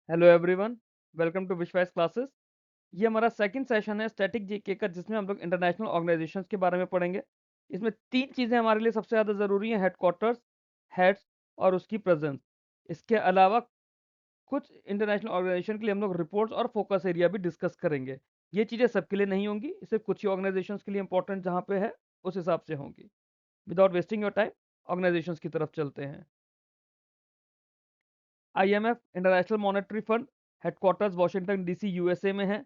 Hello everyone, welcome to विश्वास classes. ये हमारा सेकंड सेशन है स्टैटिक जीके का, जिसमें हम लोग इंटरनेशनल ऑर्गेनाइजेशंस के बारे में पढ़ेंगे। इसमें तीन चीज़ें हमारे लिए सबसे ज़्यादा ज़रूरी हैं: हेडक्वार्टर्स, हेड्स और उसकी प्रेजेंस। इसके अलावा कुछ इंटरनेशनल ऑर्गेनाइजेशन के लिए हम लोग रिपोर्ट्स और फोकस एरिया भी डिस्कस करेंगे। ये चीज़ें सबके लिए नहीं होंगी, सिर्फ कुछ ही ऑर्गेनाइजेशंस के लिए इंपॉर्टेंट जहाँ पे है उस हिसाब से होंगी। Without wasting your time, organisations की तरफ चलते हैं। IMF international monetary fund headquarters Washington DC USA में है।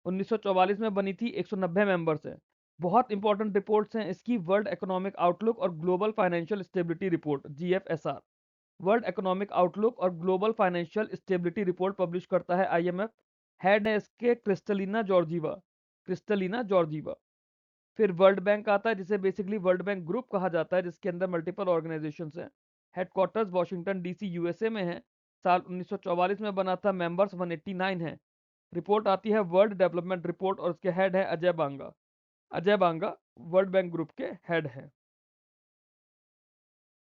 1944 में बनी थी, 190 मेंबर्स हैं। बहुत इंपॉर्टेंट रिपोर्ट्स हैं इसकी: वर्ल्ड इकोनॉमिक आउटलुक और global financial stability report GFSR. World economic outlook और global financial stability report publish करता है आईएमएफ। हेड है इसके क्रिस्टलिना जॉर्जीवा। फिर वर्ल्ड बैंक आता है, जिसे बेसिकली वर्ल्ड बैंक ग्रुप कहा जाता है, जिसके अंदर मल्टीपल ऑर्गेनाइजेशंस हैं। हेडक्वार्टर्स वॉशिंगटन डीसी यूएसए में है। साल 1944 में बना था। मेंबर्स 189 हैं। रिपोर्ट आती है वर्ल्ड डेवलपमेंट रिपोर्ट और उसके हेड है Ajay Banga. Ajay Banga world bank group के हेड है।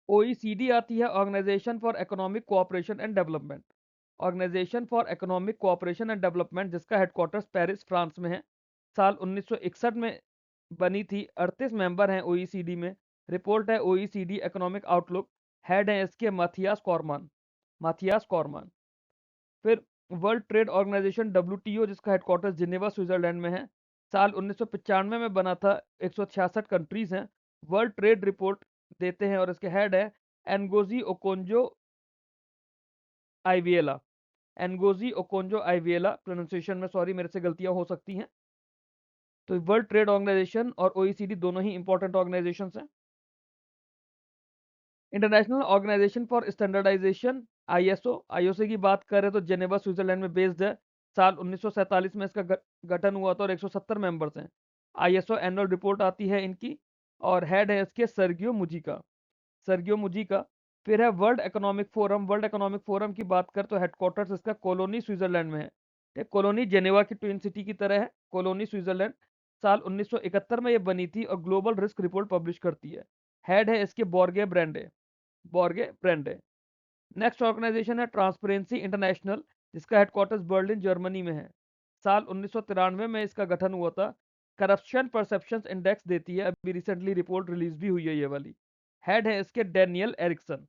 ओईसीडी आती है, organisation for economic cooperation and development. Organisation for economic cooperation and development, जिसका हेडक्वार्टर्स पेरिस फ्रांस में है। साल 1961 में बनी थी। 38 मेंबर हैं ओईसीडी में। रिपोर्ट है ओईसीडी इकोनॉमिक आउटलुक। हेड है इसके माथियास कॉरमान। फिर वर्ल्ड ट्रेड ऑर्गेनाइजेशन डब्ल्यूटीओ, जिसका हेडक्वार्टर्स जिनेवा स्विट्जरलैंड में है। साल 1995 में बना था। 166 कंट्रीज हैं। वर्ल्ड ट्रेड रिपोर्ट देते हैं और इसके हेड है Ngozi Okonjo Iweala. Ngozi Okonjo Iweala, pronunciation में सॉरी, मेरे से गलतियां हो सकती हैं। तो वर्ल्ड ट्रेड ऑर्गेनाइजेशन और ओईसीडी दोनों ही इंपॉर्टेंट ऑर्गेनाइजेशंस हैं। International Organization for Standardization ISO की बात करें तो जेनेवा स्विट्जरलैंड में बेस्ड है। साल 1947 में इसका गठन हुआ था और 170 मेंबर्स हैं। आईएसओ एनुअल रिपोर्ट आती है इनकी और हेड है इसके सर्गियो मुजिका। फिर है वर्ल्ड इकोनॉमिक फोरम की बात कर तो हेडक्वार्टर्स इसका कोलोनी स्विट्जरलैंड में है। ये कोलोनी जेनेवा की ट्विन सिटी की तरह है, कोलोनी स्विट्जरलैंड। साल 1971 में ये बनी थी और ग्लोबल रिस्क रिपोर्ट पब्लिश करती है। हेड है इसके बॉर्गे ब्रेंडे। नेक्स्ट ऑर्गेनाइजेशन है ट्रांसपेरेंसी इंटरनेशनल, जिसका हेडक्वार्टर्स बर्लिन जर्मनी में है। साल 1993 में इसका गठन हुआ था। करप्शन परसेप्शन इंडेक्स देती है, अभी रिसेंटली रिपोर्ट रिलीज भी हुई है ये वाली। हेड है इसके डेनियल एरिक्सन।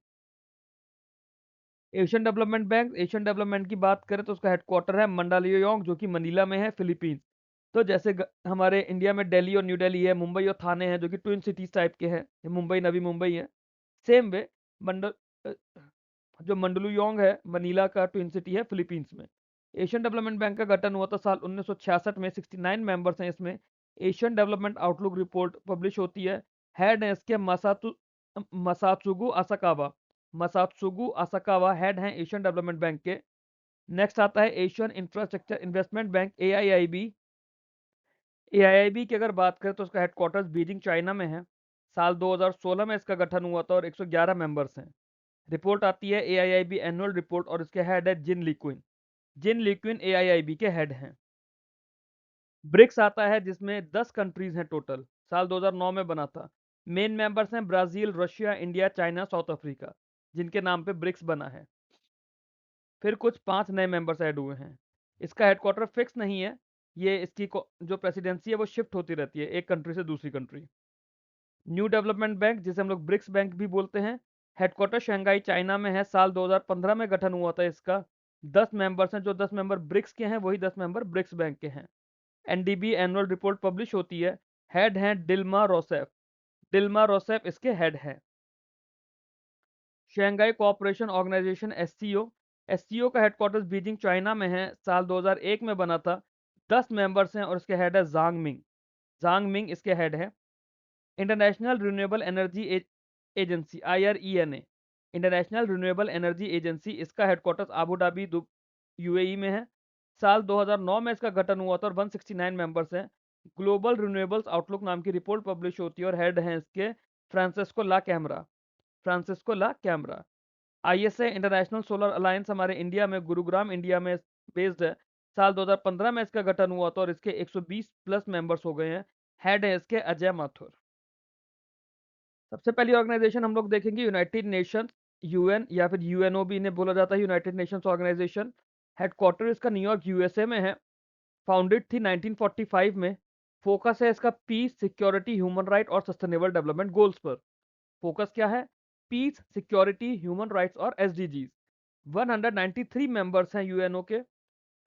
एशियन डेवलपमेंट की बात करें तो उसका हेडक्वार्टर है मंडालियोंग, जो कि मनीला में है, फिलीपींस। तो जैसे हमारे इंडिया में दिल्ली और न्यू दिल्ली है, मुंबई और थाने हैं, जो कि ट्विन सिटीज टाइप के हैं। ये मुंबई नवी मुंबई है। सेम वे मंडल अ, जो मंडलुयोंग है, मनीला का ट्विन सिटी है फिलीपींस में। एशियन डेवलपमेंट बैंक का गठन हुआ था साल 1966 में। 69 मेंबर्स हैं इसमें। Asian development outlook report publish होती है। हेड है इसके मसात्सुगु आसाकावा हेड हैं एशियन डेवलपमेंट बैंक के। नेक्स्ट आता है Asian infrastructure investment bank AIIB. AIIB की अगर बात करें तो उसका हेडक्वार्टर्स बीजिंग चाइना में है। साल 2016 में इसका गठन हुआ था और 111 मेंबर्स हैं। रिपोर्ट आती है एआईआईबी एनुअल रिपोर्ट और इसके हेड है जिन लिक्विन एआईआईबी के हेड हैं। ब्रिक्स आता है, जिसमें 10 कंट्रीज हैं टोटल। साल 2009 में बना था। मेन मेंबर्स हैं Brazil, Russia, India, China, south Africa, जिनके नाम पे ब्रिक्स बना है। फिर कुछ 5 नए मेंबर्स ऐड हुए हैं। इसका हेडक्वार्टर फिक्स नहीं है, ये इसकी जो प्रेसिडेंसी है वो शिफ्ट होती रहती है एक कंट्री से दूसरी कंट्री। न्यू डेवलपमेंट बैंक, जिसे हम लोग ब्रिक्स बैंक भी बोलते हैं, हेडक्वार्टर शंघाई चाइना में है। साल 2015 में गठन हुआ था इसका। 10 मेंबर्स हैं, जो 10 मेंबर ब्रिक्स के हैं वही 10 मेंबर ब्रिक्स बैंक के हैं। एनडीबी एनुअल रिपोर्ट पब्लिश होती है। हेड हैं डिल्मा रोसेफ इसके हेड हैं। शंघाई कोऑपरेशन ऑर्गेनाइजेशन एससीओ का हेडक्वार्टर्स बीजिंग चाइना में है। साल 2001 में बना था। 10 मेंबर्स हैं और इसके हेड है जांग मिंग इसके हेड है। International renewable energy agency IRENA, international renewable energy agency, इसका हेडक्वार्टर्स आबू धाबी यूएई में है। साल 2009 में इसका गठन हुआ था और 169 मेंबर्स हैं। ग्लोबल रिन्यूएबल्स आउटलुक नाम की रिपोर्ट पब्लिश होती है और हेड हैं इसके Francesco La Camera. ISA international solar alliance हमारे इंडिया में, गुरुग्राम इंडिया में बेस्ड है। साल 2015 में इसका गठन हुआ था और इसके 120 प्लस मेंबर्स हो गए हैं। हेड है इसके अजय माथुर। सबसे पहली ऑर्गेनाइजेशन हम लोग देखेंगे यूनाइटेड नेशंस, यूएन या फिर यूएनओ भी इन्हें बोला जाता है, यूनाइटेड नेशंस ऑर्गेनाइजेशन। हेडक्वार्टर इसका न्यूयॉर्क यूएसए में है। फाउंडेड थी 1945 में। फोकस है इसका पीस, सिक्योरिटी, ह्यूमन राइट और सस्टेनेबल डेवलपमेंट गोल्स पर। फोकस क्या है? पीस, सिक्योरिटी, ह्यूमन राइट्स और एसडीजीज। 193 मेंबर्स हैं यूएनओ के।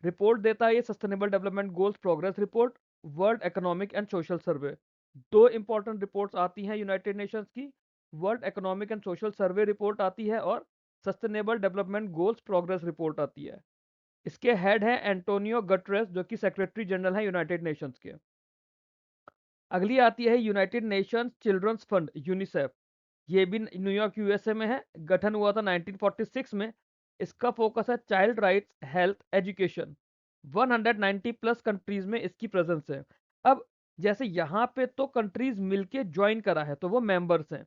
रिपोर्ट देता है ये sustainable development goals progress report, world economic and social survey. दो इंपॉर्टेंट रिपोर्ट्स आती हैं यूनाइटेड नेशंस की, world economic and social survey report आती है और sustainable development goals progress report आती है। इसके हेड हैं एंटोनियो गटरेस, जो कि सेक्रेटरी जनरल हैं यूनाइटेड नेशंस के। अगली आती है United Nations children's fund, UNICEF. ये भी न्यूयॉर्क यूएसए में है। गठन हुआ था 1946 में। इसका फोकस है child rights, health, education. 190 plus countries में इसकी प्रेजेंस है। अब जैसे यहाँ पे तो कंट्रीज मिलके ज्वाइन करा है तो वो मेंबर्स हैं।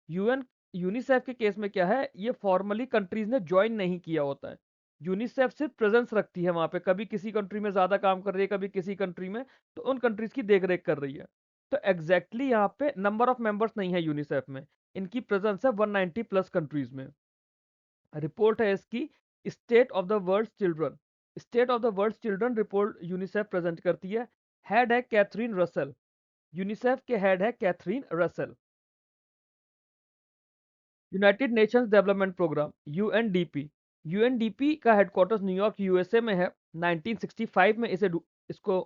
यूएन यूनिसेफ के केस में क्या है, ये फॉर्मली कंट्रीज ने ज्वाइन नहीं किया होता है। यूनिसेफ सिर्फ प्रेजेंस रखती है वहां पे, कभी किसी कंट्री में ज्यादा काम कर रही है, कभी किसी कंट्री में, तो उन कंट्रीज की देख रेख कर रही है। तो एग्जैक्टली यहाँ पे नंबर ऑफ मेंबर्स नहीं है यूनिसेफ में, इनकी प्रेजेंस है 190 प्लस कंट्रीज में। रिपोर्ट है इसकी State of the World Children. State of the World Children report UNICEF present करती है। हेड है कैथरीन रसेल। यूनिसेफ के हेड है Catherine Russell. United Nations Development Programme, UNDP. UNDP का हेडक्वार्टर्स न्यूयॉर्क यूएसए में है। 1965 में इसको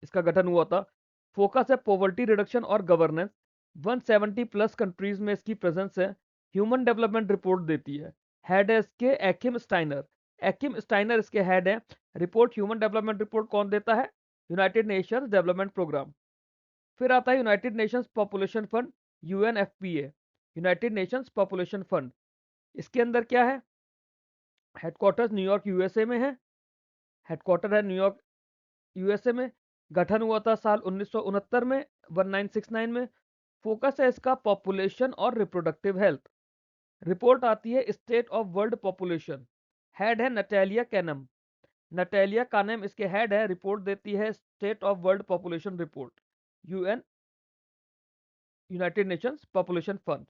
इसका गठन हुआ था। फोकस है पॉवर्टी रिडक्शन और गवर्नेंस। 170 प्लस कंट्रीज में इसकी प्रेजेंस है। ह्यूमन डेवलपमेंट रिपोर्ट देती है। हेड है इसके एकिम स्टाइनर। एकिम स्टाइनर इसके हेड है। रिपोर्ट, ह्यूमन डेवलपमेंट रिपोर्ट कौन देता है? United Nations Development Programme. फिर आता है United Nations Population Fund, UNFPA. United Nations Population Fund, इसके अंदर क्या है? हेडक्वार्टर्स न्यूयॉर्क यूएसए में है। हेडक्वार्टर है न्यूयॉर्क यूएसए में। गठन हुआ था साल 1969 में, 1969 में। फोकस है इसका पॉपुलेशन और रिप्रोडक्टिव हेल्थ। रिपोर्ट आती है State of world population. Head है नटेलिया कैनम। नटेलिया कानेम इसके हेड है। रिपोर्ट देती है State of world population report, UN United Nations Population fund.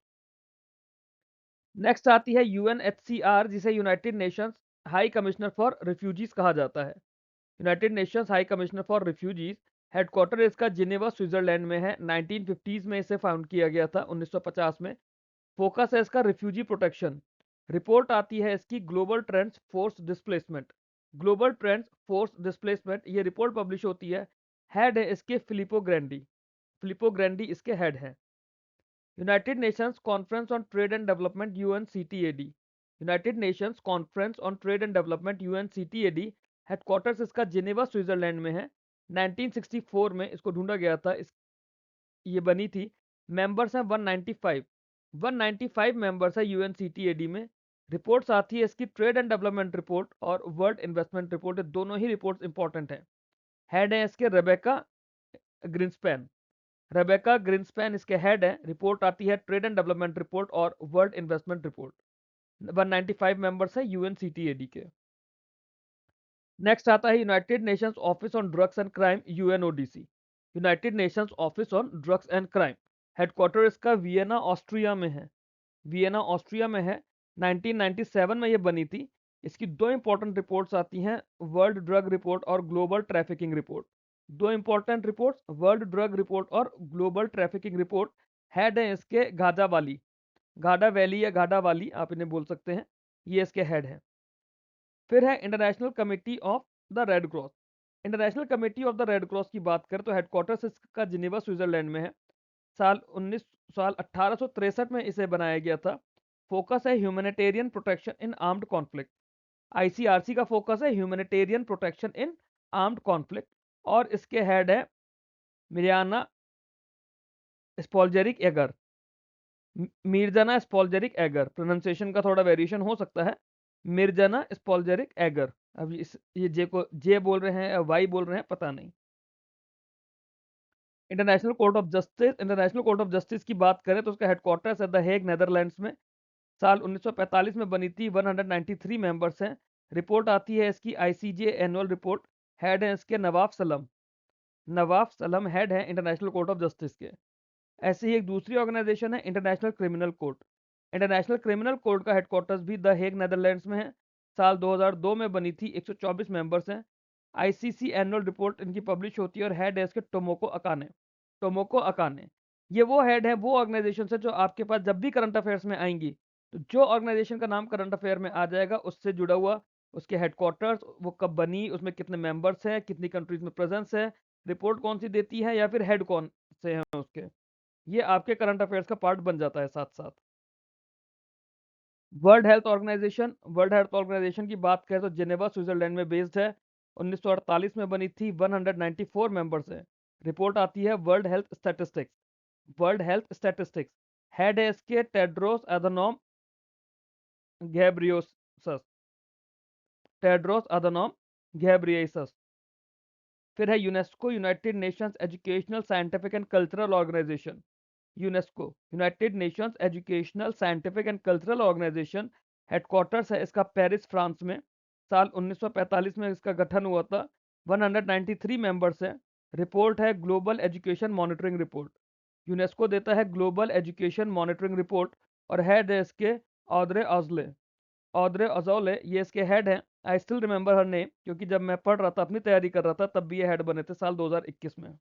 Next आती है यूएनएचसीआर, जिसे United Nations high commissioner for refugees कहा जाता है। United Nations high commissioner for refugees, headquarter इसका जिनेवा स्विट्जरलैंड में है। 1950s में इसे फाउंड किया गया था, 1950 में। फोकस है इसका रिफ्यूजी प्रोटेक्शन। रिपोर्ट आती है इसकी global trends force displacement. Global trends force displacement, ये रिपोर्ट पब्लिश होती है। हेड है इसके फिलिपो ग्रैंडी। फिलिपो ग्रैंडी इसके हेड है। United Nations conference on trade and development, UNCTAD. United Nations conference on trade and development, UNCTAD. Headquarters इसका Geneva Switzerland में है। 1964 में इसको ढूंढा गया था, ये बनी थी। मेंबर्स हैं 195। 195 मेंबर्स है यूएनसीटीएडी में। रिपोर्ट्स आती है इसकी ट्रेड एंड डेवलपमेंट रिपोर्ट और वर्ल्ड इन्वेस्टमेंट रिपोर्ट, दोनों ही रिपोर्ट्स इंपॉर्टेंट हैं। हेड है इसके रेबेका ग्रिंसपैन। रेबेका ग्रिंसपैन इसके हेड है। रिपोर्ट आती है ट्रेड एंड डेवलपमेंट रिपोर्ट और वर्ल्ड इन्वेस्टमेंट रिपोर्ट। 195 मेंबर्स है यूएनसीटीएडी के। नेक्स्ट आता है United Nations office on drugs and crime, UNODC. United Nations office on drugs and crime, headquarter इसका वियना ऑस्ट्रिया में है। वियना ऑस्ट्रिया में है। 1997 में ये बनी थी। इसकी दो इंपॉर्टेंट रिपोर्ट्स आती हैं, वर्ल्ड ड्रग रिपोर्ट और ग्लोबल ट्रैफिकिंग रिपोर्ट। दो important reports, world drug report और ग्लोबल ट्रैफिकिंग रिपोर्ट। हेड है इसके घाटा वाली, घाटा वैली या घाटा वाली आप इन्हें बोल सकते हैं, ये इसके हेड है। फिर है international committee of the red cross. International committee of the red cross की बात करें तो हेडक्वार्टर्स इसका जिनेवा स्विट्जरलैंड में है। साल 1863 में इसे बनाया गया था। फोकस है humanitarian protection in armed conflict. ICRC का फोकस है humanitarian protection in armed conflict और इसके हेड है मिर्याना स्पॉल्जेरिक एगर। मिर्जाना स्पॉल्जेरिक एगर, प्रोनाउंसिएशन का थोड़ा वेरिएशन हो सकता है। मिर्जाना स्पॉल्जेरिक एगर। अब ये जे को जे बोल रहे हैं या वाई बोल रहे हैं पता नहीं। International court of justice, international court of justice की बात करें तो उसका हेडक्वार्टर्स है द हेग, नेदरलैंड्स में। साल 1945 में बनी थी। 193 मेंबर्स हैं। रिपोर्ट आती है इसकी आईसीजे एनुअल रिपोर्ट। हेड है इसके नवाफ सलम। नवाफ सलम हेड है इंटरनेशनल कोर्ट ऑफ जस्टिस के। ऐसे ही एक दूसरी ऑर्गेनाइजेशन है international criminal court. International criminal court का हेडक्वार्टर्स भी द हेग, नेदरलैंड्स में है। साल 2002 में बनी थी, 124 मेंबर्स हैं। आईसीसी एनुअल रिपोर्ट इनकी पब्लिश होती है और हेड है इसके टोमोको अकाने। टोमोको अकाने ये वो हेड है, वो ऑर्गेनाइजेशन है जो आपके पास जब भी करंट अफेयर्स में आएंगी, तो जो ऑर्गेनाइजेशन का नाम करंट अफेयर में आ जाएगा उससे जुड़ा हुआ उसके हेडक्वार्टर्स, वो कब बनी, उसमें कितने मेंबर्स हैं, कितनी कंट्रीज में प्रेजेंस है, रिपोर्ट कौन सी देती है या फिर हेड कौन से हैं उसके, ये आपके करंट अफेयर्स का पार्ट बन जाता है साथ साथ। वर्ल्ड हेल्थ ऑर्गेनाइजेशन की बात करें तो जिनेवा स्विट्जरलैंड में बेस्ड है। 1948 में बनी थी, 194 मेंबर्स है। रिपोर्ट आती है वर्ल्ड हेल्थ स्टैटिस्टिक्स। हेड है इसके Tedros Adhanom Ghebreyesus. Tedros Adhanom Ghebreyesus. फिर है UNESCO, United Nations educational scientific and cultural organisation. UNESCO, United Nations educational scientific and cultural organisation. Headquarters है इसका पेरिस, फ्रांस में। साल 1945 में इसका गठन हुआ था। 193 मेंबर्स हैं। रिपोर्ट है global education monitoring report. UNESCO देता है ग्लोबल एजुकेशन मॉनिटरिंग रिपोर्ट और हेड है इसके ऑद्रे ऑजले। ऑद्रे अजौले ये इसके हेड हैं। I still remember her name, क्योंकि जब मैं पढ़ रहा था, अपनी तैयारी कर रहा था, तब भी ये हेड बने थे साल 2021 में।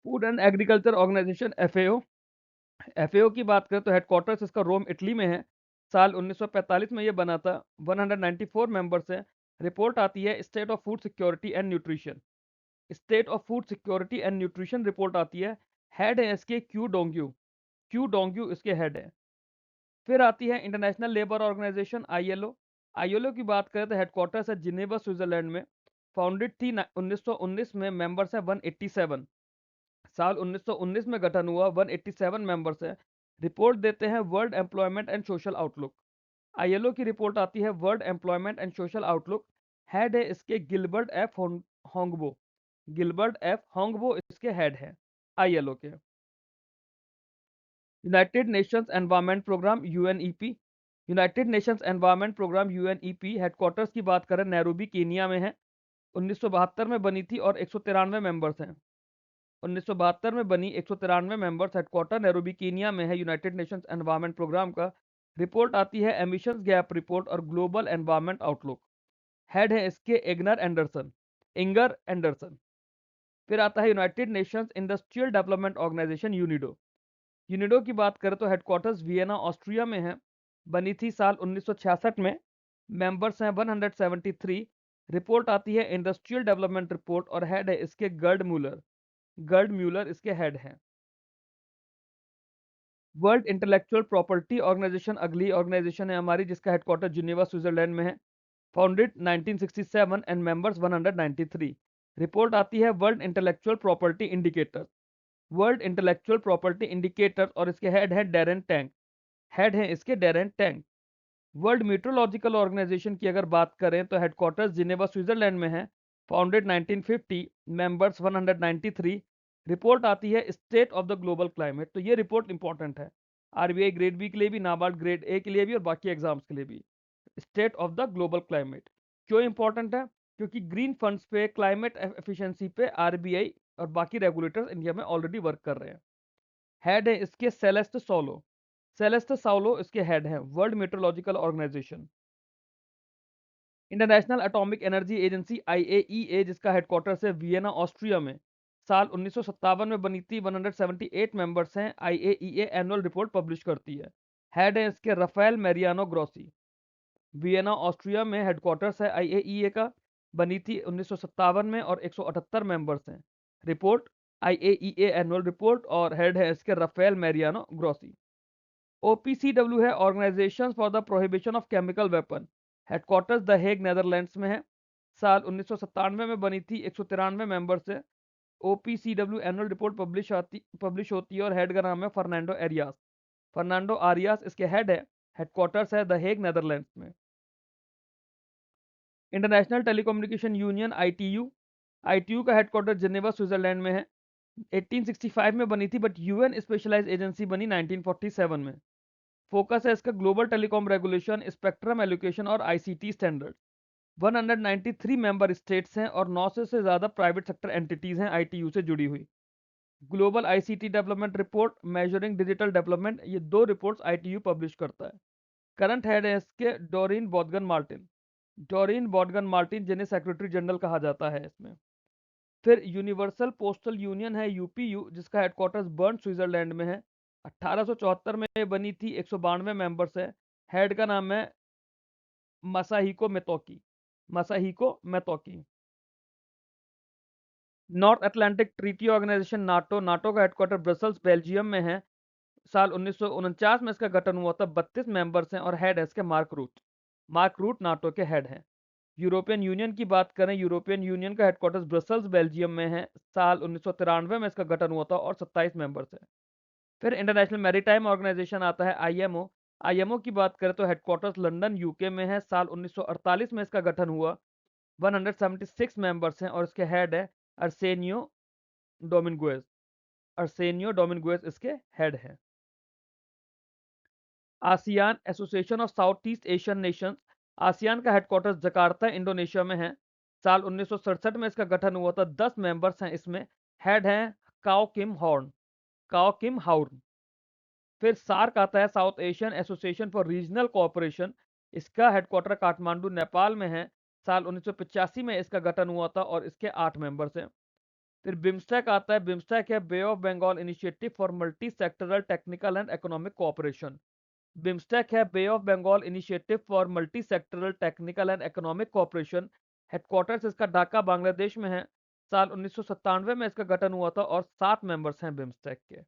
Food and Agriculture Organization FAO. FAO की बात करें तो हेडक्वार्टर्स इसका रोम, इटली में है। साल 1945 में ये बना था। 194 मेंबर्स हैं। रिपोर्ट आती है State of Food Security and Nutrition. State of Food Security and Nutrition report आती है। हेड है इसके क्यू डोंग्यू। क्यू डोंग्यू इसके हेड है। फिर आती है International Labour Organization ILO. ILO की बात करें तो हेडक्वार्टर्स है जिनेवा, स्विट्जरलैंड में। फाउंडेड थी 1919 में। मेंबर्स है 187। साल 1919 में गठन हुआ। 187 मेंबर्स हैं। रिपोर्ट देते हैं World Employment and Social Outlook. ILO की रिपोर्ट आती है World Employment and Social Outlook. Head है इसके Gilbert F Houngbo. Gilbert F Houngbo इसके हेड है आईएलओ के। United Nations Environment Programme UNEP. United Nations Environment Programme UNEP headquarters की बात करें नैरोबी, केनिया में है। 1972 में बनी थी और 193 मेंबर्स हैं। 1972 में बनी, 193 मेंबर्स, हेडक्वार्टर नैरोबी, कीनिया में है यूनाइटेड नेशंस एनवायरनमेंट प्रोग्राम का। रिपोर्ट आती है एमिशंस गैप रिपोर्ट और ग्लोबल एनवायरनमेंट आउटलुक। हेड है इसके इंगर एंडरसन। फिर आता है United Nations Industrial Development Organization UNIDO. UNIDO की बात करें तो हेडक्वार्टर्स वियना, ऑस्ट्रिया में है। बनी थी साल 1966 में। मेंबर्स हैं 173। रिपोर्ट आती है इंडस्ट्रियल डेवलपमेंट रिपोर्ट और हेड है इसके गर्ड म्यूलर इसके हेड हैं। वर्ल्ड इंटेलेक्चुअल प्रॉपर्टी ऑर्गेनाइजेशन अगली ऑर्गेनाइजेशन है हमारी, जिसका हेडक्वार्टर जिनेवा, स्विट्जरलैंड में है। Founded 1967 and members 193। रिपोर्ट आती है world intellectual property indicator. World intellectual property indicator और इसके हेड है डेरेन टैंक। हेड है इसके डेरेन टैंक। वर्ल्ड मीट्रोलॉजिकल ऑर्गेनाइजेशन की अगर बात करें तो हेडक्वार्टर्स जिनेवा, स्विट्जरलैंड में है। Founded 1950, members 193। रिपोर्ट आती है State of the global climate. तो ये रिपोर्ट इंपॉर्टेंट है आरबीआई ग्रेड बी के लिए भी, नाबार्ड ग्रेड ए के लिए भी और बाकी एग्जाम्स के लिए भी। State of the global climate क्यों इंपॉर्टेंट है? क्योंकि ग्रीन फंड्स पे, क्लाइमेट एफिशिएंसी पे आरबीआई और बाकी रेगुलेटर्स इंडिया में ऑलरेडी वर्क कर रहे हैं। हेड है इसके सेलेस्ट साउलो इसके हेड हैं। World Meteorological Organization. International Atomic Energy Agency IAEA, जिसका हेडक्वार्टर्स है वियना, ऑस्ट्रिया में। साल 1957 में बनी थी। 178 मेंबर्स हैं। आईएईए एनुअल रिपोर्ट पब्लिश करती है। हेड है इसके Rafael Mariano Grossi. Vienna, Austria में हेडक्वार्टर्स है आईएईए का। बनी थी 1957 में और 178 मेंबर्स हैं। रिपोर्ट आईएईए एनुअल रिपोर्ट और हेड है इसके रफेल मैरियानो ग्रोसी। ओपीसीडब्ल्यू है organisation for the Prohibition of Chemical Weapon. Headquarters the Hague, Netherlands में है। साल 1997 में बनी थी। 193 मेंबर से। ओपीसीडब्ल्यू एनुअल रिपोर्ट पब्लिश होती है और हेड का नाम है फर्नांडो आरियास इसके हेड है। हेडक्वार्टर्स है द हेग, नेदरलैंड्स में। इंटरनेशनल टेलीकम्युनिकेशन यूनियन आईटीयू का हेडक्वार्टर जिनेवा, स्विट्जरलैंड में है। 1865 में बनी थी, बट यूएन स्पेशलाइज्ड एजेंसी बनी 1947 में। फोकस है इसका global telecom regulation, spectrum allocation और आईसीटी स्टैंडर्ड। 193 मेंबर स्टेट्स हैं और 900 से ज़्यादा प्राइवेट सेक्टर एंटिटीज हैं आईटीयू से जुड़ी हुई। Global ICT development report, measuring digital development, ये दो रिपोर्ट्स आईटीयू पब्लिश करता है। करंट हेड है इसके डोरिन बॉडगन मार्टिन। डोरिन बॉडगन मार्टिन जिन्हें सेक्रेटरी जनरल कहा जाता है इसमें। फिर यूनिवर्सल पोस्टल यूनियन है यूपीयू, जिसका हेडक्वार्टर्स बर्न स्विट्जरलैंड में है। 1874 में ये बनी थी, 192 मेंबर्स है। हेड का नाम है Masahiko Metoki. Masahiko Metoki. North Atlantic treaty organisation NATO. NATO का हेडक्वार्टर ब्रसल्स बेल्जियम में है। साल 1949 में इसका गठन हुआ था। 32 मेंबर्स हैं और हेड है इसके Mark Rutte. Mark Rutte NATO के हेड हैं। यूरोपियन यूनियन की बात करें, यूरोपियन यूनियन का हेडक्वार्टर्स ब्रसल्स बेल्जियम में है। साल 1993 में इसका गठन हुआ था और 27 मेंबर्स हैं। फिर इंटरनेशनल मैरीटाइम ऑर्गेनाइजेशन आता है आईएमओ। आईएमओ की बात करें तो हेडक्वार्टर्स लंदन यूके में है। साल 1948 में इसका गठन हुआ। 176 मेंबर्स हैं और इसके हेड है अर्सेनियो डोमिंगुएज। अर्सेनियो डोमिंगुएज इसके हेड है। ASEAN association of south east Asian Nations. ASEAN का हेडक्वार्टर्स जकार्ता इंडोनेशिया में है। साल 1967 में इसका गठन हुआ था। 10 मेंबर्स हैं इसमें। हेड हैं काओ किम हॉर्न। काओ किम हाउर्न। फिर सार्क आता है, south Asian association for regional cooperation. इसका हेडक्वार्टर काठमांडू नेपाल में है। साल 1985 में इसका गठन हुआ था और इसके 8 मेंबर्स हैं। फिर बिम्स्टेक आता है। बिम्स्टेक है bay of Bengal initiative for multi sectoral technical and economic cooperation. BIMSTEC है bay of Bengal initiative for multi sectoral technical and economic cooperation. Headquarters इसका ढाका बांग्लादेश में है। साल 1997 में इसका गठन हुआ था और 7 मेंबर्स हैं बिम्स्टेक के।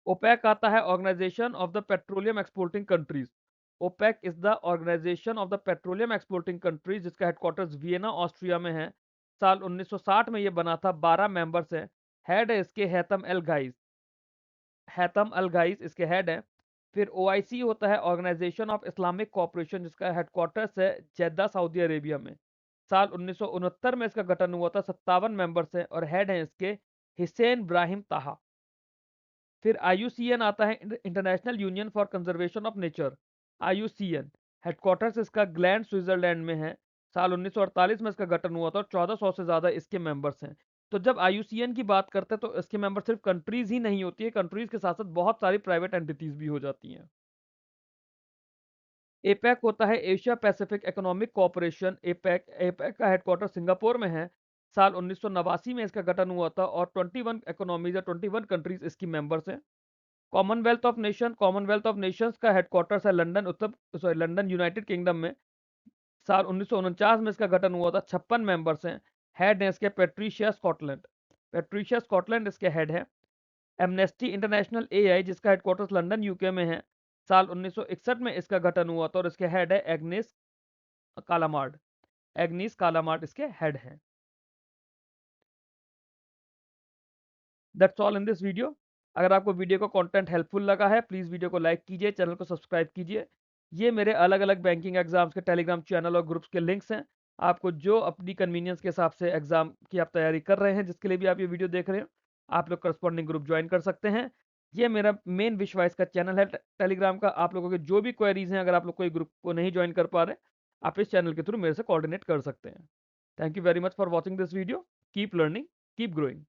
ओपेक आता है, organisation of the petroleum exporting countries. OPEC is the organisation of the petroleum exporting countries, जिसका हेडक्वार्टर्स वियना ऑस्ट्रिया में है। साल 1960 में ये बना था। 12 मेंबर्स हैं। हेड है इसके हैतम एल गाइज। हैतम अल गाइज इसके हेड है। फिर ओआईसी होता है, ऑर्गेनाइजेशन ऑफ इस्लामिक कोऑपरेशन, जिसका हेडक्वार्टर्स है जेद्दा सऊदी अरेबिया में। साल 1969 में इसका गठन हुआ था। 57 मेंबर्स हैं और हेड हैं इसके हिसैन इब्राहिम ताहा। फिर आईयूसीएन आता है, international union for conservation of nature. IUCN headquarters इसका ग्लैंड स्विट्जरलैंड में है। साल 1948 में इसका गठन हुआ था और 1400 से ज्यादा इसके मेंबर्स हैं। तो जब आईयूसीएन की बात करते हैं तो इसके मेंबर सिर्फ कंट्रीज ही नहीं होती है, कंट्रीज के साथ साथ बहुत सारी प्राइवेट एंटिटीज भी हो जाती हैं। एपैक होता है, Asia Pacific economic cooperation. APAC APAC का हेडक्वार्टर सिंगापुर में है। साल 1989 में इसका गठन हुआ था और 21 इकोनॉमीज या 21 कंट्रीज इसकी मेंबर्स हैं। कॉमनवेल्थ ऑफ नेशंस का हेडक्वार्टर्स है लंदन, लंदन यूनाइटेड किंगडम में। साल 1949 में इसका गठन हुआ था। 56 मेंबर्स हैं। हेड है इसके पेट्रिशिया स्कॉटलैंड। पेट्रिशिया स्कॉटलैंड इसके हेड है। एमनेस्टी इंटरनेशनल एआई, जिसका हेडक्वार्टर्स लंदन यूके में है। साल 1961 में इसका गठन हुआ था और इसके हेड है एग्नेस कालामार्ड। एग्नीस कालामार्ड इसके हेड हैं। That's all in this video. अगर आपको वीडियो का कंटेंट हेल्पफुल लगा है, प्लीज़ वीडियो को लाइक कीजिए, चैनल को सब्सक्राइब कीजिए। ये मेरे अलग अलग बैंकिंग एग्जाम्स के टेलीग्राम चैनल और ग्रुप्स के लिंक्स हैं। आपको जो अपनी कन्वीनियंस के हिसाब से एग्जाम की आप तैयारी कर रहे हैं, जिसके लिए भी आप ये वीडियो देख रहे हो, आप लोग करस्पॉन्डिंग ग्रुप ज्वाइन कर सकते हैं। ये मेरा मेन विश्वास का चैनल है टेलीग्राम का। आप लोगों के जो भी क्वेरीज हैं, अगर आप लोग कोई ग्रुप को नहीं ज्वाइन कर पा रहे, आप इस चैनल के थ्रू मेरे से कोऑर्डिनेट कर सकते हैं। Thank you very much for watching this video. Keep learning, keep growing.